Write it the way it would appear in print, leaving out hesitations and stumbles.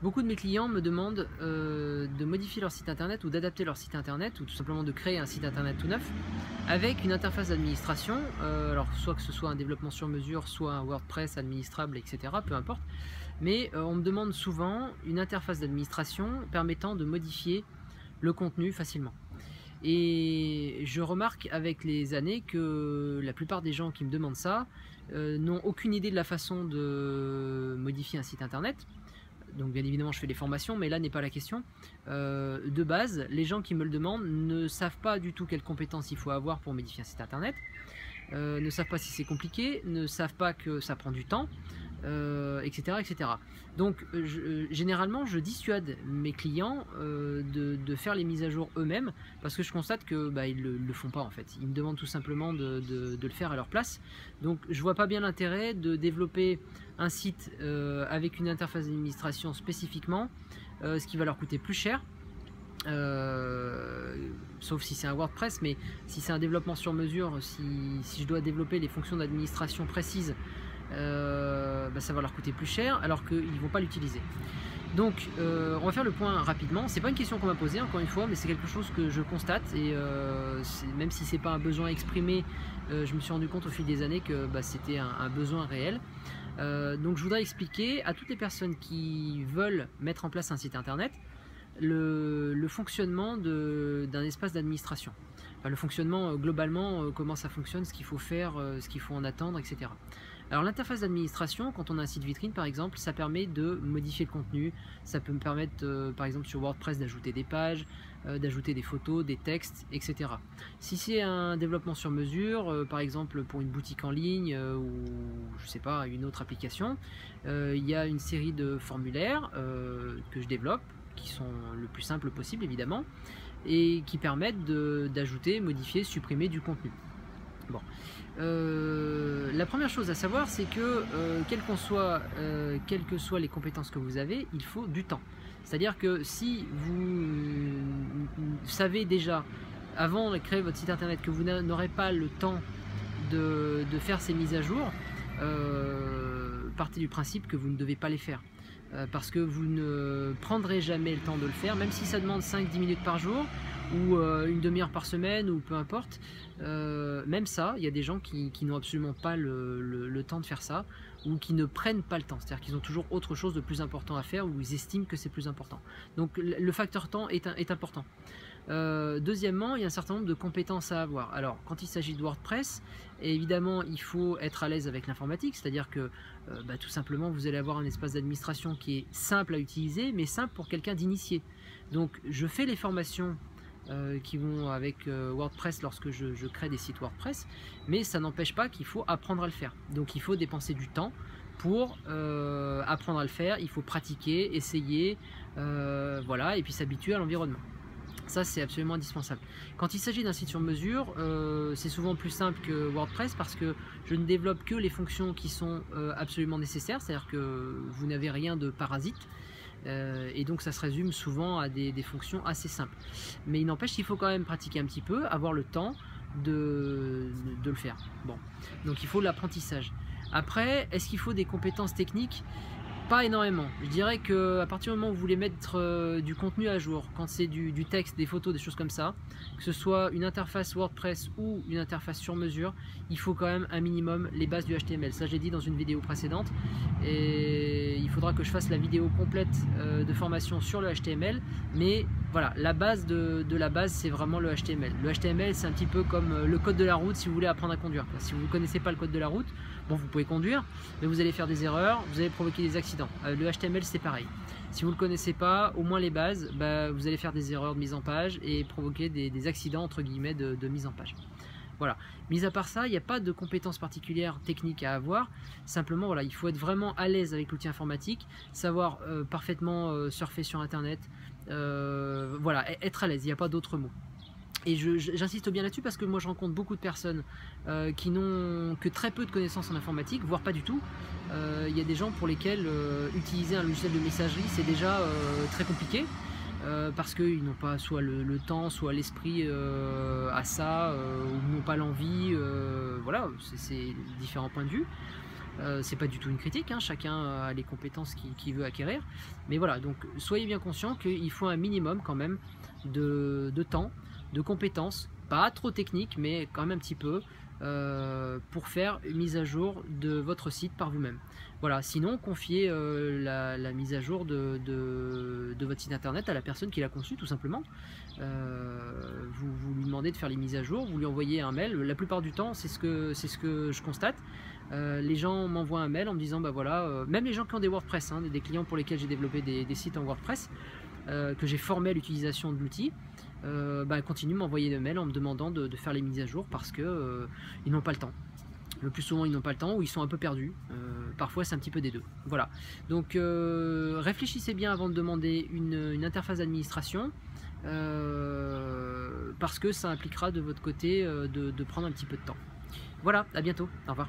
Beaucoup de mes clients me demandent de modifier leur site internet ou d'adapter leur site internet ou tout simplement de créer un site internet tout neuf avec une interface d'administration, alors soit que ce soit un développement sur mesure, soit un WordPress administrable, etc., peu importe, mais on me demande souvent une interface d'administration permettant de modifier le contenu facilement. Et je remarque avec les années que la plupart des gens qui me demandent ça n'ont aucune idée de la façon de modifier un site internet. Donc bien évidemment je fais des formations, mais là n'est pas la question. De base, les gens qui me le demandent ne savent pas du tout quelles compétences il faut avoir pour modifier un site internet, ne savent pas si c'est compliqué, ne savent pas que ça prend du temps, etc., etc. Donc généralement je dissuade mes clients de faire les mises à jour eux-mêmes, parce que je constate que ils le font pas en fait. Ils me demandent tout simplement de le faire à leur place. Donc je vois pas bien l'intérêt de développer un site avec une interface d'administration spécifiquement, ce qui va leur coûter plus cher. Sauf si c'est un WordPress, mais si c'est un développement sur mesure, si je dois développer les fonctions d'administration précises, ça va leur coûter plus cher alors qu'ils ne vont pas l'utiliser. Donc on va faire le point rapidement. C'est pas une question qu'on m'a posée encore une fois, mais c'est quelque chose que je constate, et même si c'est pas un besoin exprimé, je me suis rendu compte au fil des années que c'était un besoin réel. Donc je voudrais expliquer à toutes les personnes qui veulent mettre en place un site internet le fonctionnement d'un espace d'administration. Enfin, le fonctionnement globalement, comment ça fonctionne, ce qu'il faut faire, ce qu'il faut en attendre, etc. Alors l'interface d'administration, quand on a un site vitrine par exemple, ça permet de modifier le contenu. Ça peut me permettre par exemple sur WordPress d'ajouter des pages, d'ajouter des photos, des textes, etc. Si c'est un développement sur mesure, par exemple pour une boutique en ligne ou je sais pas, une autre application, il y a une série de formulaires que je développe, qui sont le plus simple possible évidemment, et qui permettent d'ajouter, modifier, supprimer du contenu. Bon. La première chose à savoir, c'est que quelles que soient les compétences que vous avez, il faut du temps. C'est-à-dire que si vous savez déjà, avant de créer votre site internet, que vous n'aurez pas le temps de faire ces mises à jour, partez du principe que vous ne devez pas les faire. Parce que vous ne prendrez jamais le temps de le faire, même si ça demande 5-10 minutes par jour, ou une demi-heure par semaine, ou peu importe. Même ça, il y a des gens qui n'ont absolument pas le temps de faire ça, ou qui ne prennent pas le temps, c'est-à-dire qu'ils ont toujours autre chose de plus important à faire, ou ils estiment que c'est plus important. Donc le facteur temps est important. Deuxièmement, il y a un certain nombre de compétences à avoir. Alors, quand il s'agit de WordPress, évidemment, il faut être à l'aise avec l'informatique, c'est-à-dire que tout simplement, vous allez avoir un espace d'administration qui est simple à utiliser, mais simple pour quelqu'un d'initié. Donc, je fais les formations qui vont avec WordPress lorsque je crée des sites WordPress, mais ça n'empêche pas qu'il faut apprendre à le faire. Donc, il faut dépenser du temps pour apprendre à le faire. Il faut pratiquer, essayer, voilà, et puis s'habituer à l'environnement. Ça, c'est absolument indispensable. Quand il s'agit d'un site sur mesure, c'est souvent plus simple que WordPress, parce que je ne développe que les fonctions qui sont absolument nécessaires, c'est-à-dire que vous n'avez rien de parasite, et donc ça se résume souvent à des fonctions assez simples. Mais il n'empêche qu'il faut quand même pratiquer un petit peu, avoir le temps de le faire. Bon, donc il faut l'apprentissage. Après, est-ce qu'il faut des compétences techniques ? Pas énormément. Je dirais que à partir du moment où vous voulez mettre du contenu à jour, quand c'est du texte, des photos, des choses comme ça, que ce soit une interface WordPress ou une interface sur mesure, il faut quand même un minimum les bases du HTML. Ça, j'ai dit dans une vidéo précédente, et il faudra que je fasse la vidéo complète de formation sur le HTML. Mais voilà, la base de la base, c'est vraiment le HTML. Le HTML, c'est un petit peu comme le code de la route si vous voulez apprendre à conduire. Si vous ne connaissez pas le code de la route, bon, vous pouvez conduire, mais vous allez faire des erreurs, vous allez provoquer des accidents. Le HTML, c'est pareil. Si vous ne le connaissez pas, au moins les bases, vous allez faire des erreurs de mise en page et provoquer des accidents entre guillemets de mise en page. Voilà. Mis à part ça, il n'y a pas de compétences particulières techniques à avoir. Simplement, voilà, il faut être vraiment à l'aise avec l'outil informatique, savoir parfaitement surfer sur Internet. Voilà, être à l'aise, il n'y a pas d'autre mot. Et j'insiste bien là-dessus parce que moi je rencontre beaucoup de personnes qui n'ont que très peu de connaissances en informatique, voire pas du tout. Il y a des gens pour lesquels utiliser un logiciel de messagerie c'est déjà très compliqué, parce qu'ils n'ont pas soit le temps, soit l'esprit à ça, ou n'ont pas l'envie, voilà, c'est différents points de vue. C'est pas du tout une critique, hein, chacun a les compétences qu'il veut acquérir. Mais voilà, donc soyez bien conscient qu'il faut un minimum quand même de temps, de compétences, pas trop techniques, mais quand même un petit peu, pour faire une mise à jour de votre site par vous-même. Voilà, sinon confiez la mise à jour de votre site internet à la personne qui l'a conçu, tout simplement. Vous lui demandez de faire les mises à jour, vous lui envoyez un mail. La plupart du temps, c'est ce que je constate. Les gens m'envoient un mail en me disant, bah voilà, même les gens qui ont des WordPress, hein, des clients pour lesquels j'ai développé des sites en WordPress, que j'ai formé à l'utilisation de l'outil, continuent de m'envoyer des mails en me demandant de faire les mises à jour parce que ils n'ont pas le temps. Le plus souvent, ils n'ont pas le temps ou ils sont un peu perdus. Parfois, c'est un petit peu des deux. Voilà. Donc, réfléchissez bien avant de demander une interface d'administration. Parce que ça impliquera de votre côté de prendre un petit peu de temps. Voilà, à bientôt. Au revoir.